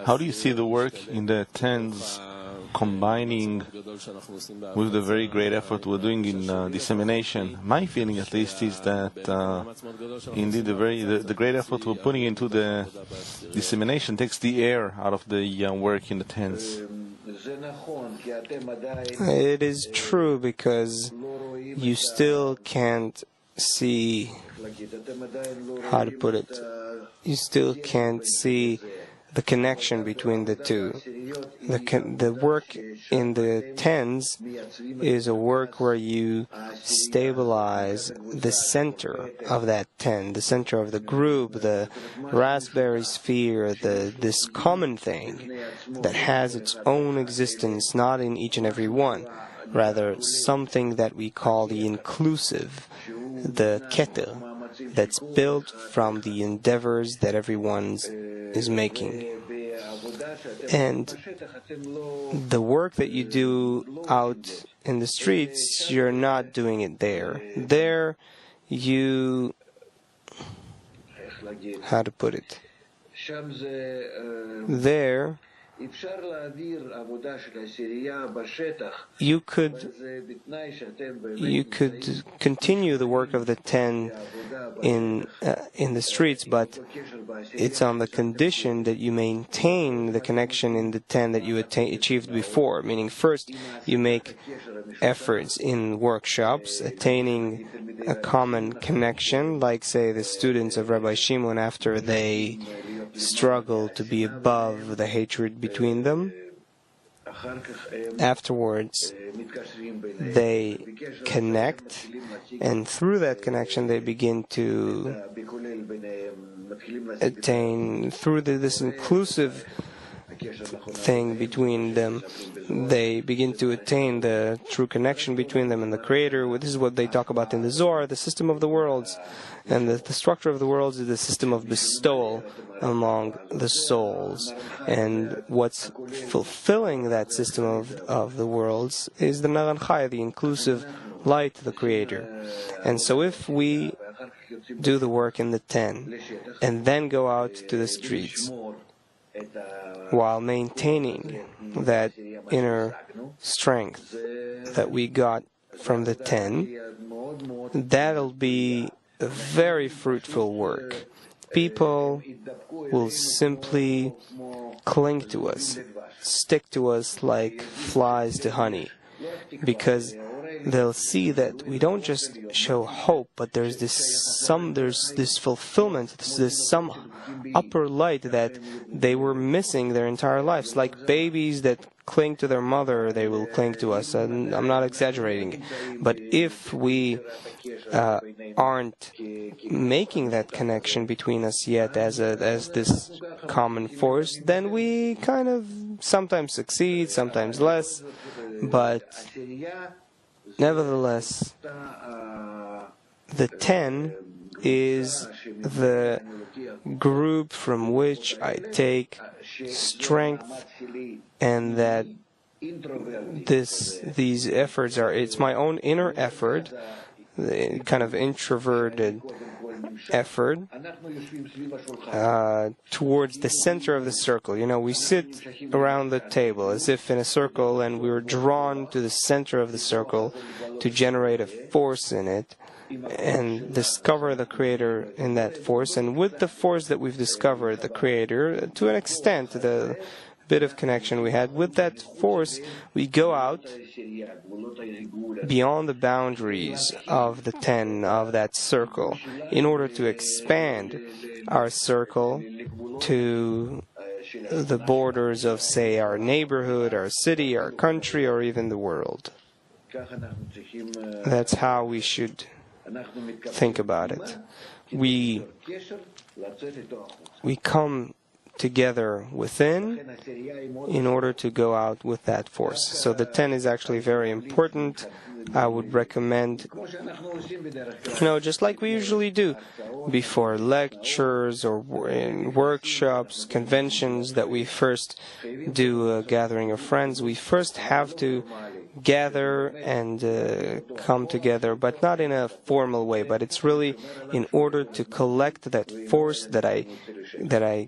How do you see the work in the tens combining with the very great effort we're doing in dissemination? My feeling, at least, is that indeed the great effort we're putting into the dissemination takes the air out of the work in the tens. It is true, because you still can't see, how to put it, you still can't see the connection between the two. The work in the tens is a work where you stabilize the center of that ten, the center of the group, the raspberry sphere, this common thing that has its own existence, not in each and every one, rather something that we call the inclusive, the keter, that's built from the endeavors that everyone is making. And the work that you do out in the streets, you're not doing it there. There, you... how to put it? There, you could continue the work of the ten in the streets, but it's on the condition that you maintain the connection in the ten that you achieved before. Meaning, first you make efforts in workshops, attaining a common connection, like, say, the students of Rabbi Shimon, after they struggle to be above the hatred between them. Afterwards, they connect, and through that connection they begin to attain, through this inclusive thing between them, they begin to attain the true connection between them and the Creator. This is what they talk about in the Zohar, the system of the worlds. And the structure of the worlds is the system of bestowal among the souls. And what's fulfilling that system of the worlds is the Naran Chai, the inclusive light, the Creator. And so if we do the work in the ten, and then go out to the streets, while maintaining that inner strength that we got from the ten, that'll be a very fruitful work. People will simply cling to us, stick to us like flies to honey, because they'll see that we don't just show hope, but there's this fulfillment, this some upper light that they were missing their entire lives. Like babies that cling to their mother, they will cling to us. And I'm not exaggerating. But if we aren't making that connection between us yet as this common force, then we kind of sometimes succeed, sometimes less. But nevertheless, the ten is the group from which I take strength, and that these efforts it's my own inner effort, the kind of introverted effort towards the center of the circle. You know, we sit around the table as if in a circle, and we were drawn to the center of the circle to generate a force in it and discover the Creator in that force. And with the force that we've discovered, the Creator, to an extent, the bit of connection we had with that force, we go out beyond the boundaries of the ten, of that circle, in order to expand our circle to the borders of, say, our neighborhood, our city, our country, or even the world. That's how we should think about it. We come together within in order to go out with that force. So the 10 is actually very important. I would recommend, just like we usually do before lectures or in workshops, conventions, that we first do a gathering of friends. We first have to gather and come together, but not in a formal way, but it's really in order to collect that force that I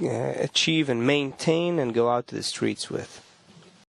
achieve and maintain and go out to the streets with.